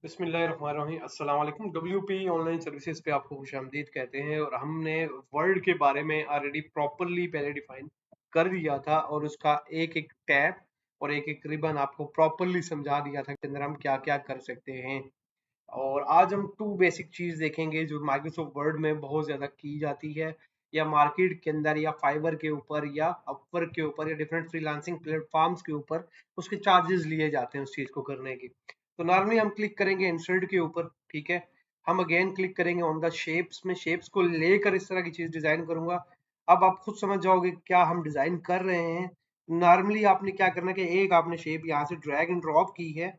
बिस्मिल्लाहिर्रहमानिर्रहीम अस्सलाम वालेकुम। WP ऑनलाइन सर्विसेज पे आपको खुशामदीद कहते हैं। और हमने वर्ड के बारे में ऑलरेडी प्रॉपरली पहले डिफाइन कर दिया था और उसका एक एक टैब और एक एक रिबन आपको प्रॉपरली समझा दिया था कि अंदर हम क्या क्या कर सकते हैं। और आज हम टू बेसिक चीज देखेंगे जो माइक्रोसॉफ्ट वर्ड में बहुत ज्यादा की जाती है, या मार्केट के अंदर या फाइवर के ऊपर या अपवर्क के ऊपर या डिफरेंट फ्रीलांसिंग प्लेटफॉर्म्स के ऊपर उसके चार्जेस लिए जाते हैं उस चीज को करने के। तो नॉर्मली हम क्लिक करेंगे इंसर्ट के ऊपर, ठीक है। हम अगेन क्लिक करेंगे ऑन द शेप्स में, शेप्स को लेकर इस तरह की चीज डिजाइन करूंगा। अब आप खुद समझ जाओगे क्या हम डिजाइन कर रहे हैं। नॉर्मली आपने क्या करना है कि एक आपने शेप यहाँ से ड्रैग एंड ड्रॉप की है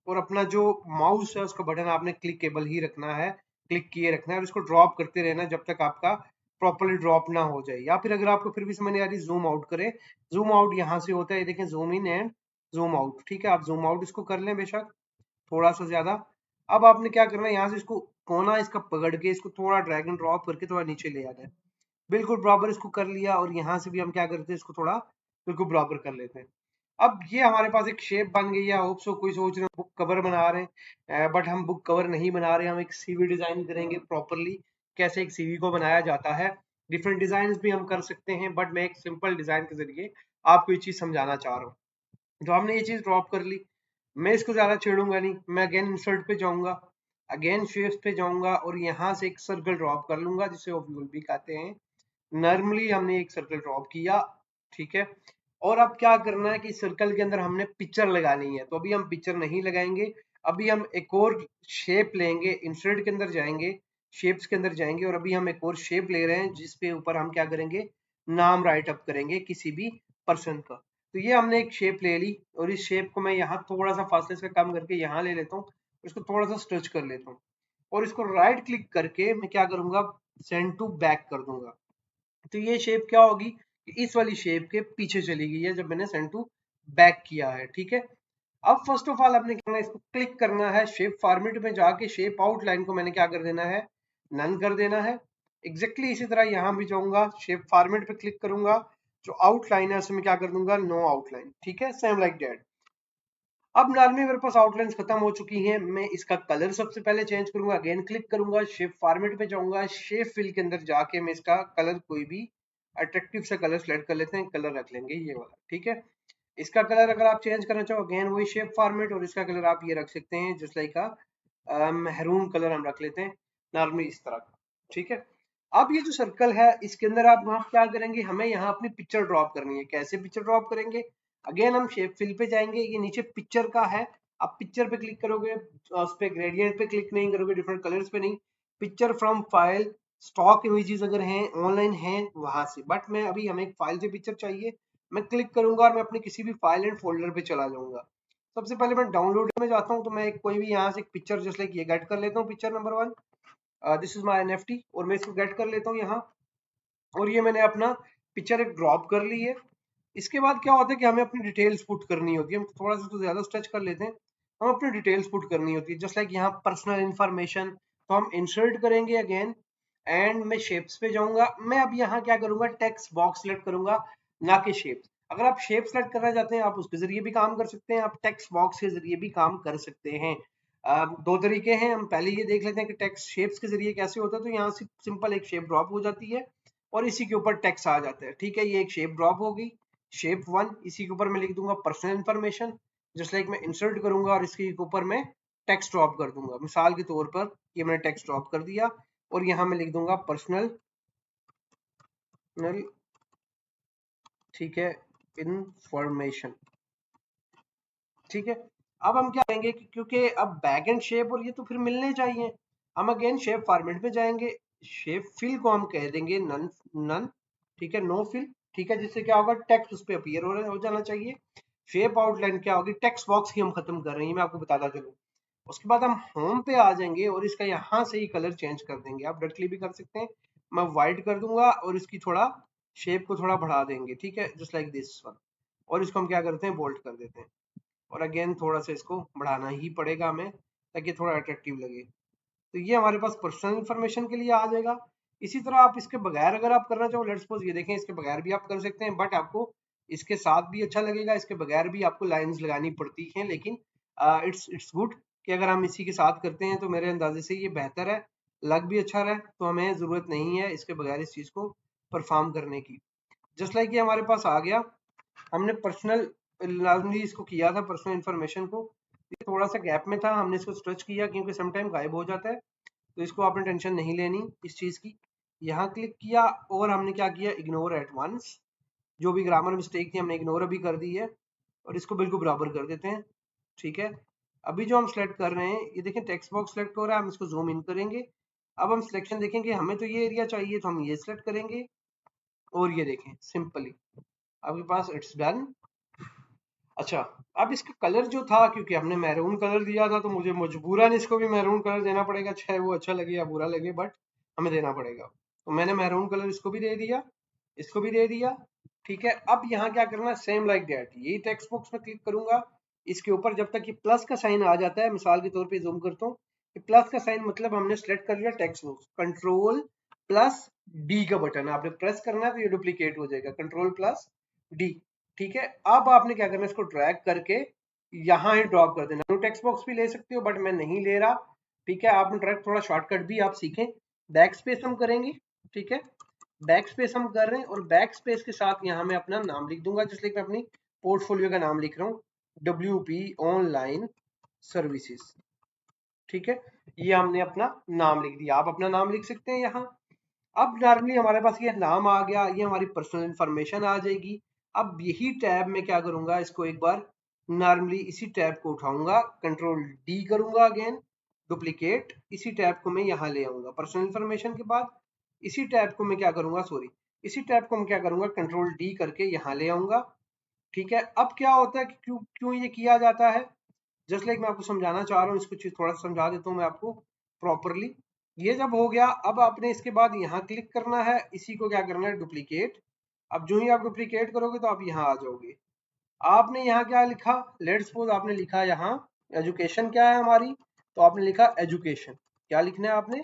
और अपना जो माउस है उसका बटन आपने क्लिकेबल ही रखना है, क्लिक किए रखना है और इसको ड्रॉप करते रहना जब तक आपका प्रॉपरली ड्रॉप ना हो जाए। या फिर अगर आपको फिर भी समझ नहीं आ रही, जूम आउट करें। जूम आउट यहाँ से होता है, देखें, zoom in and zoom out, ठीक है। आप जूम आउट इसको कर लें बेशक थोड़ा सा ज्यादा। अब आपने क्या करना है, यहाँ से इसको कोना इसका पकड़ के इसको थोड़ा ड्रैग एंड ड्रॉप करके थोड़ा नीचे ले आना है। बिल्कुल बराबर इसको कर लिया और यहाँ से भी हम क्या करते हैं, इसको थोड़ा बिल्कुल बराबर कर लेते हैं। अब ये हमारे पास एक शेप बन गई है। होप सो कोई सोच रहे हैं बुक कवर बना रहे हैं, बट हम बुक कवर नहीं बना रहे, हम एक सीवी डिजाइन करेंगे प्रॉपरली। कैसे एक सीवी को बनाया जाता है, डिफरेंट डिजाइन भी हम कर सकते हैं, बट मैं एक सिंपल डिजाइन के जरिए आपको ये चीज समझाना चाह रहा हूँ। तो हमने ये चीज ड्रॉप कर ली, मैं इसको ज्यादा छेड़ूंगा नहीं। मैं अगेन इंसर्ट पे जाऊंगा, अगेन शेप्स पे जाऊंगा और यहाँ से एक सर्कल ड्रॉप कर लूंगा जिसे ओव्यूल भी कहते हैं। नॉर्मली हमने एक सर्कल ड्रॉप किया, ठीक है। और अब क्या करना है कि सर्कल के अंदर हमने पिक्चर लगानी है, तो अभी हम पिक्चर नहीं लगाएंगे। अभी हम एक और शेप लेंगे, इंसर्ट के अंदर जाएंगे, शेप्स के अंदर जाएंगे और अभी हम एक और शेप ले रहे हैं जिसपे ऊपर हम क्या करेंगे, नाम राइट अप करेंगे किसी भी पर्सन का। तो ये हमने एक शेप ले ली और इस शेप को मैं यहाँ थोड़ा सा फासले से कम करके यहाँ ले लेता हूँ, इसको थोड़ा सा स्ट्रेच कर लेता हूँ और इसको राइट क्लिक करके मैं क्या करूंगा, सेंड टू बैक कर दूंगा। तो ये शेप क्या होगी, इस वाली शेप के पीछे चली गई है जब मैंने सेंड टू बैक किया है, ठीक है। अब फर्स्ट ऑफ ऑल आपने क्या करना है, इसको क्लिक करना है, शेप फॉर्मेट में जाके शेप आउटलाइन को मैंने क्या कर देना है, नन कर देना है। एग्जैक्टली इसी तरह यहां भी जाऊंगा, शेप फॉर्मेट पे क्लिक करूंगा, जो आउटलाइन है उसमें क्या कर दूंगा, नो आउटलाइन, ठीक है, सेम लाइक दैट। अब नॉर्मली मेरे पास आउटलाइंस खत्म हो चुकी हैं, मैं इसका कलर सबसे पहले चेंज करूंगा, अगेन क्लिक करूंगा, शेप फॉर्मेट पे जाऊंगा, शेप फिल के अंदर जाके मैं इसका कलर कोई भी अट्रैक्टिव सा कलर सेलेक्ट कर लेते हैं, कलर रख लेंगे ये वाला, ठीक है। इसका कलर अगर आप चेंज करना चाहो अगेन वही शेप फॉर्मेट, और इसका कलर आप ये रख सकते हैं जस्ट लाइक का मैरून कलर हम रख लेते हैं नॉर्मली इस तरह का, ठीक है। अब ये जो सर्कल है इसके अंदर आप वहां क्या करेंगे, हमें यहाँ अपनी पिक्चर ड्रॉप करनी है। कैसे पिक्चर ड्रॉप करेंगे, अगेन हम शेप फिल पे जाएंगे, ये नीचे पिक्चर का है, आप पिक्चर पे क्लिक करोगे, उस पे ग्रेडियंट पे क्लिक नहीं करोगे, डिफरेंट कलर्स पे नहीं, picture from file, stock images अगर हैं ऑनलाइन हैं वहां से। बट मैं अभी हमें एक फाइल से पिक्चर चाहिए, मैं क्लिक करूंगा और मैं अपनी किसी भी फाइल एंड फोल्डर पे चला जाऊंगा। सबसे पहले मैं डाउनलोड में जाता हूँ, तो मैं कोई भी यहाँ से एक पिक्चर जस्ट लाइक ये गेट कर लेता हूँ, picture number 1, this is my NFT, और मैं इसको गेट कर लेता हूँ यहाँ। और ये मैंने अपना पिक्चर एक ड्रॉप कर ली है। इसके बाद क्या होता है कि हमें अपनी डिटेल्स पुट करनी होती है, हम थोड़ा सा तो ज्यादा स्ट्रेच कर लेते हैं, हम अपनी डिटेल्स पुट करनी होती है जस्ट लाइक यहाँ पर्सनल इंफॉर्मेशन। तो हम इंसर्ट करेंगे अगेन एंड मैं शेप्स पे जाऊंगा, मैं अब यहाँ क्या करूंगा, टेक्स्ट बॉक्स सेलेक्ट करूंगा, ना कि शेप्स। अगर आप शेप सेलेक्ट करना चाहते हैं आप उसके जरिए भी काम कर सकते हैं, आप टेक्स्ट बॉक्स के जरिए भी काम कर सकते हैं। दो तरीके हैं, हम पहले ये देख लेते हैं कि टेक्स्ट शेप्स के जरिए कैसे होता है। तो यहाँ से सिंपल एक शेप ड्रॉप हो जाती है और इसी के ऊपर टेक्स्ट आ जाता है, ठीक है। ये एक शेप ड्रॉप हो गई, शेप 1, इसी के ऊपर मैं लिख दूंगा पर्सनल इंफॉर्मेशन, जस्ट लाइक मैं इंसर्ट करूंगा और इसके ऊपर मैं टेक्स्ट ड्रॉप कर दूंगा। मिसाल के तौर पर ये मैंने टेक्स्ट ड्रॉप कर दिया और यहाँ मैं लिख दूंगा पर्सनल, ठीक है, इंफॉर्मेशन, ठीक है। अब हम क्या करेंगे कि क्योंकि अब बैक एंड शेप और ये तो फिर मिलने चाहिए, हम अगेन शेप फॉर्मेट में जाएंगे, शेप फिल को हम कह देंगे नन, नन, ठीक है, नो फिल, ठीक है। जिससे क्या होगा, टेक्स्ट उस पर अपीयर हो जाना चाहिए। शेप आउटलाइन क्या होगी, टेक्स्ट बॉक्स की हम खत्म कर रहे हैं, मैं आपको बताता चलूं। उसके बाद हम होम पे आ जाएंगे और इसका यहाँ से ही कलर चेंज कर देंगे, आप डायरेक्टली भी कर सकते हैं। मैं व्हाइट कर दूंगा और इसकी थोड़ा शेप को थोड़ा बढ़ा देंगे, ठीक है, जस्ट लाइक दिस वन। और इसको हम क्या करते हैं, बोल्ड कर देते हैं और अगेन थोड़ा सा इसको बढ़ाना ही पड़ेगा हमें ताकि थोड़ा अट्रैक्टिव लगे। तो ये हमारे पास पर्सनल इंफॉर्मेशन के लिए आ जाएगा। इसी तरह आप इसके बगैर अगर आप करना चाहो, लेट्स सपोज ये देखें, इसके बगैर भी आप कर सकते हैं, बट आपको इसके साथ भी अच्छा लगेगा, इसके बगैर भी आपको लाइंस लगानी पड़ती हैं, लेकिन इट्स गुड कि अगर हम इसी के साथ करते हैं तो मेरे अंदाजे से ये बेहतर है, लग भी अच्छा रहा है, तो हमें ज़रूरत नहीं है इसके बगैर इस चीज़ को परफॉर्म करने की। जस्ट लाइक ये हमारे पास आ गया, हमने पर्सनल लाजमी इसको किया था, पर्सनल इन्फॉर्मेशन को, ये थोड़ा सा गैप में था, हमने इसको स्ट्रेच किया क्योंकि समटाइम गायब हो जाता है, तो इसको आपने टेंशन नहीं लेनी इस चीज़ की। यहाँ क्लिक किया और हमने क्या किया, इग्नोर एट वंस, जो भी ग्रामर मिस्टेक थी हमने इग्नोर अभी कर दी है और इसको बिल्कुल बराबर कर देते हैं। ठीक है, अभी जो हम सेलेक्ट कर रहे हैं, ये देखें टेक्स्ट बॉक्स सेलेक्ट हो रहा है, हम इसको जूम इन करेंगे। अब हम सिलेक्शन देखेंगे, हमें तो ये एरिया चाहिए तो हम ये सिलेक्ट करेंगे और ये देखें सिंपली आपके पास इट्स डन। अच्छा, अब इसका कलर जो था, क्योंकि हमने मैरून कलर दिया था तो मुझे मजबूरन इसको भी मैरून कलर देना पड़ेगा, चाहे वो अच्छा लगे या बुरा लगे, बट हमें देना पड़ेगा। तो मैंने मैरून कलर इसको भी दे दिया, इसको भी दे दिया। ठीक है, अब यहाँ क्या करना है, सेम लाइक दैट, यही टेक्स्ट बॉक्स में क्लिक करूंगा, इसके ऊपर जब तक कि प्लस का साइन आ जाता है, मिसाल के तौर पे जूम करता हूँ, कि प्लस का साइन मतलब हमने सेलेक्ट कर लिया text box, control plus D का बटन आपने प्रेस करना है तो ये डुप्लीकेट हो जाएगा, कंट्रोल प्लस डी। ठीक है, अब आपने क्या करना है, इसको ड्रैग करके यहाँ ही ड्रॉप कर देना। टेक्स्ट बॉक्स भी ले सकते हो बट मैं नहीं ले रहा। ठीक है, आपने ड्रैग, थोड़ा शॉर्टकट भी आप सीखें, बैक स्पेस हम करेंगे। ठीक है, बैक स्पेस हम कर रहे हैं और बैक स्पेस के साथ यहाँ मैं अपना नाम लिख दूंगा, जिसलिए मैं अपनी पोर्टफोलियो का नाम लिख रहा हूँ, WP ऑनलाइन सर्विसेज। ठीक है, ये हमने अपना नाम लिख दिया, आप अपना नाम लिख सकते हैं यहाँ। अब नॉर्मली हमारे पास ये नाम आ गया, ये हमारी पर्सनल इंफॉर्मेशन आ जाएगी। अब यही टैब में क्या करूंगा, इसको एक बार नॉर्मली इसी टैब को उठाऊंगा, कंट्रोल डी करूंगा, अगेन डुप्लीकेट, इसी टैब को मैं यहाँ ले आऊंगा, पर्सनल इंफॉर्मेशन के बाद इसी टैब को मैं क्या करूंगा, सॉरी, इसी टैब को मैं क्या करूंगा, कंट्रोल डी करके यहाँ ले आऊंगा। ठीक है, अब क्या होता है कि क्यों क्यों ये किया जाता है, जस्ट लाइक मैं आपको समझाना चाह रहा हूँ, इसको चीज थोड़ा सा समझा देता हूँ मैं आपको प्रॉपरली। ये जब हो गया, अब आपने इसके बाद यहाँ क्लिक करना है, इसी को क्या करना है, डुप्लीकेट। अब जो ही आप डुप्लीकेट करोगे तो आप यहाँ आ जाओगे। आपने यहाँ क्या लिखा, लेट्स सपोज आपने लिखा यहाँ एजुकेशन, क्या है हमारी, तो आपने लिखा एजुकेशन, क्या लिखना है आपने,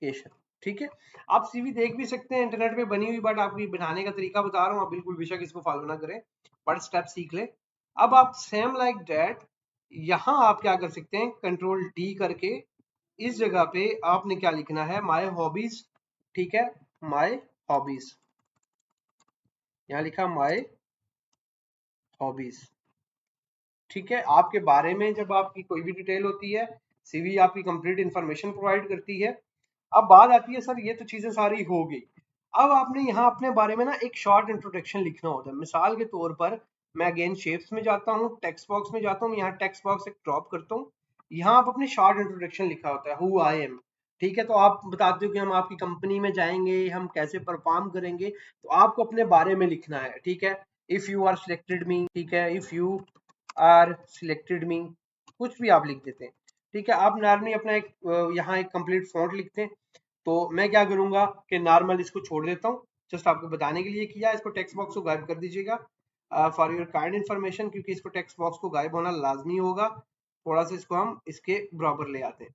एजुकेशन। ठीक है, आप सीवी देख भी सकते हैं इंटरनेट पे बनी हुई, बट आपको बनाने का तरीका बता रहा हूँ, आप बिल्कुल बेशक इसको फॉलो ना करें, बट स्टेप सीख ले। अब आप सेम लाइक दैट यहाँ आप क्या कर सकते हैं, कंट्रोल डी करके इस जगह पे आपने क्या लिखना है, माय हॉबीज। ठीक है, माय हॉबीज, यहाँ लिखा माय हॉबीज। ठीक है, आपके बारे में जब आपकी कोई भी डिटेल होती है, सीवी आपकी कंप्लीट इंफॉर्मेशन प्रोवाइड करती है। अब बात आती है, सर ये तो चीजें सारी हो गई, अब आपने यहाँ अपने बारे में ना एक शॉर्ट इंट्रोडक्शन लिखना होता है। मिसाल के तौर पर मैं अगेन शेप्स में जाता हूँ, टेक्स्ट बॉक्स में जाता हूँ, यहाँ टेक्स्ट बॉक्स एक ड्रॉप करता हूँ, यहाँ आप अपने शॉर्ट इंट्रोडक्शन लिखा होता है, हु आई एम। ठीक है, तो आप बताते हो कि हम आपकी कंपनी में जाएंगे, हम कैसे परफॉर्म करेंगे, तो आपको अपने बारे में लिखना है। ठीक है, if you are selected me, ठीक है, if you are selected me, कुछ भी आप लिख देते हैं। ठीक है, आप नॉर्मली अपना एक यहाँ एक कंप्लीट फॉन्ट लिखते हैं। तो मैं क्या करूंगा कि नॉर्मल इसको छोड़ देता हूँ, जस्ट आपको बताने के लिए किया, इसको टेक्स्ट बॉक्स को गायब कर दीजिएगा फॉर योर काइंड इन्फॉर्मेशन, क्योंकि इसको टेक्स्ट बॉक्स को गायब होना लाजमी होगा। थोड़ा सा इसको हम इसके बराबर ले आते हैं।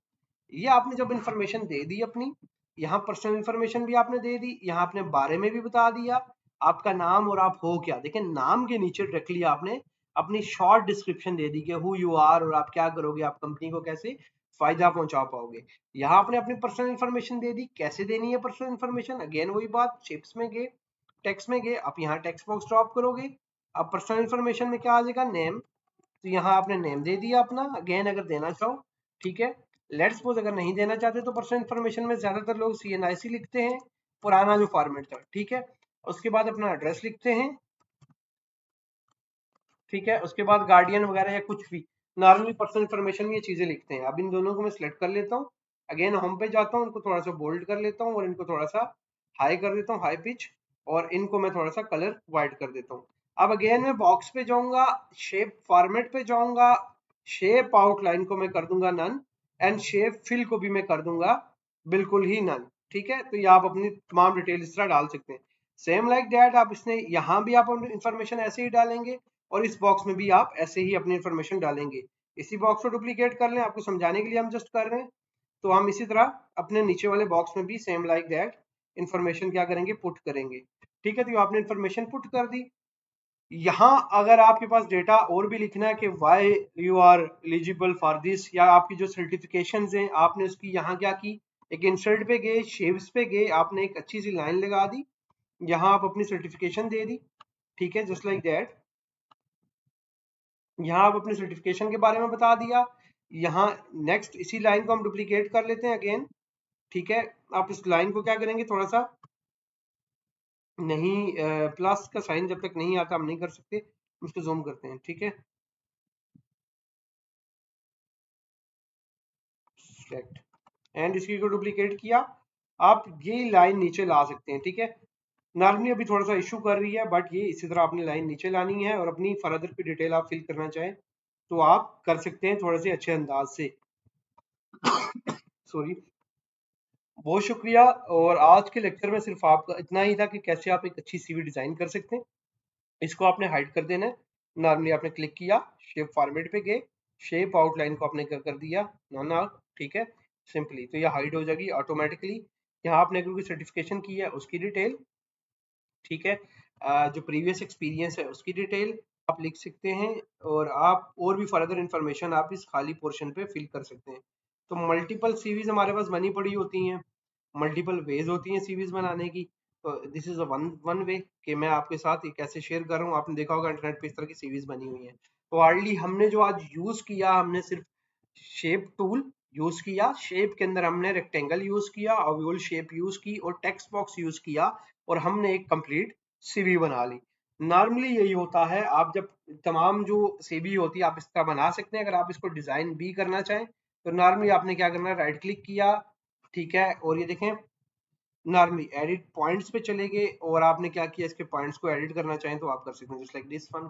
ये आपने जब इन्फॉर्मेशन दे दी अपनी, यहाँ पर्सनल इन्फॉर्मेशन भी आपने दे दी, यहाँ अपने बारे में भी बता दिया, आपका नाम और आप हो क्या, देखिए नाम के नीचे डायरेक्टली आपने अपनी शॉर्ट डिस्क्रिप्शन दे दी कि हु यू आर और आप क्या करोगे, आप कंपनी को कैसे फायदा पहुंचा पाओगे। यहाँ आपने अपनी पर्सनल इन्फॉर्मेशन दे दी, कैसे देनी है पर्सनल इन्फॉर्मेशन, अगेन वही बात, शेप्स में गए, टेक्स्ट में गए, आप यहाँ टेक्स्ट बॉक्स ड्रॉप करोगे। अब पर्सनल इन्फॉर्मेशन में क्या आ जाएगा, नेम, तो यहाँ आपने नेम दे दिया अपना, अगेन अगर देना चाहो। ठीक है, लेट्स सपोज अगर नहीं देना चाहते तो पर्सनल इन्फॉर्मेशन में ज्यादातर लोग CNIC लिखते हैं, पुराना जो फॉर्मेट था। ठीक है, उसके बाद अपना एड्रेस लिखते हैं। ठीक है, उसके बाद गार्डियन वगैरह या कुछ भी नॉर्मली पर्सनल इन्फॉर्मेशन में ये चीजें लिखते हैं। अब इन दोनों को मैं सिलेक्ट कर लेता हूँ, अगेन होम पे जाता हूँ, इनको थोड़ा सा बोल्ड कर लेता हूँ और इनको थोड़ा सा हाई कर देता हूँ, हाई पिच, और इनको मैं थोड़ा सा कलर वाइट कर देता हूँ। अब अगेन मैं बॉक्स पे जाऊंगा, शेप फॉर्मेट पे जाऊंगा, शेप आउटलाइन को मैं कर दूंगा नन, एंड शेप फिल को भी मैं कर दूंगा बिल्कुल ही नन। ठीक है, तो ये आप अपनी तमाम डिटेल इस तरह डाल सकते हैं। सेम लाइक दैट आप इसने यहाँ भी आप इंफॉर्मेशन ऐसे ही डालेंगे और इस बॉक्स में भी आप ऐसे ही अपनी इंफॉर्मेशन डालेंगे। इसी बॉक्स को डुप्लीकेट कर लें, आपको समझाने के लिए हम जस्ट कर रहे हैं। तो हम इसी तरह अपने नीचे वाले बॉक्स में भी सेम लाइक दैट इंफॉर्मेशन क्या करेंगे, पुट करेंगे। ठीक है, तो आपने इंफॉर्मेशन पुट कर दी। यहाँ अगर आपके पास डेटा और भी लिखना है कि why you are eligible for this, या आपकी जो सर्टिफिकेशंस हैं आपने उसकी यहाँ क्या की, एक इंसर्ट पे गए, शेप्स पे गए, आपने एक अच्छी सी लाइन लगा दी, यहाँ आप अपनी सर्टिफिकेशन दे दी, ठीक है, जस्ट लाइक दैट। यहाँ आप अपने सर्टिफिकेशन के बारे में बता दिया। यहाँ नेक्स्ट इसी लाइन को हम डुप्लीकेट कर लेते हैं अगेन, ठीक है। आप इस लाइन को क्या करेंगे, थोड़ा सा नहीं, प्लस का साइन जब तक नहीं आता हम नहीं कर सकते, उसको जूम करते हैं, ठीक है। सेलेक्ट एंड इसकी को डुप्लीकेट किया। आप ये लाइन नीचे ला सकते हैं, ठीक है। नॉर्मली अभी थोड़ा सा इशू कर रही है, बट ये इसी तरह अपनी लाइन नीचे लानी है और अपनी फर्दर की डिटेल आप फिल करना चाहें तो आप कर सकते हैं थोड़े से अच्छे अंदाज से। सॉरी, बहुत शुक्रिया। और आज के लेक्चर में सिर्फ आपका इतना ही था कि कैसे आप एक अच्छी सीवी डिजाइन कर सकते हैं। इसको आपने हाइड कर देना है। नॉर्मली आपने क्लिक किया, शेप फॉर्मेट पे गए, शेप आउटलाइन को आपने कर दिया नॉन आउट, ठीक है, सिंपली तो ये हाइड हो जाएगी ऑटोमेटिकली। यहाँ आपने अगर कोई सर्टिफिकेशन की है उसकी डिटेल, ठीक है, जो प्रीवियस एक्सपीरियंस है उसकी डिटेल आप लिख सकते हैं, और आप और भी फर्दर इंफॉर्मेशन आप इस खाली पोर्शन पे फिल कर सकते हैं। तो मल्टीपल सीवीज हमारे पास बनी पड़ी होती हैं, मल्टीपल वेज होती हैं सीवीज बनाने की। तो this is one one way कि मैं आपके साथ ये कैसे शेयर कर रहा हूँ। आपने देखा होगा इंटरनेट पे इस तरह की सीवीज बनी हुई हैं। तो हार्डली हमने जो आज यूज किया, हमने सिर्फ शेप टूल यूज किया, शेप के अंदर हमने रेक्टेंगल यूज किया, ओवल शेप यूज की और टेक्स्ट बॉक्स यूज किया, और हमने एक कंप्लीट सीवी बना ली। नॉर्मली यही होता है, आप जब तमाम जो सीवी होती है आप इस तरह बना सकते हैं। अगर आप इसको डिजाइन भी करना चाहें तो नॉर्मली आपने क्या करना है, राइट क्लिक किया, ठीक है, और ये देखें नॉर्मली एडिट पॉइंट्स पे चले गए, और आपने क्या किया, इसके पॉइंट्स को एडिट करना चाहें तो आप कर सकते हैं, जस्ट लाइक दिस वन,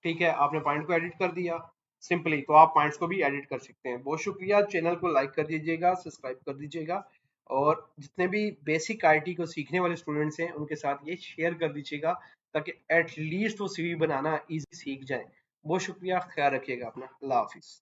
ठीक है। आपने पॉइंट को एडिट कर दिया सिंपली, तो आप पॉइंट्स को भी एडिट कर सकते हैं। बहुत शुक्रिया, चैनल को लाइक कर दीजिएगा, सब्सक्राइब कर दीजिएगा, और जितने भी बेसिक आईटी को सीखने वाले स्टूडेंट्स हैं उनके साथ ये शेयर कर दीजिएगा, ताकि एटलीस्ट वो सीवी बनाना इजी सीख जाए। बहुत शुक्रिया, ख्याल रखिएगा अपना, अल्लाह हाफिज।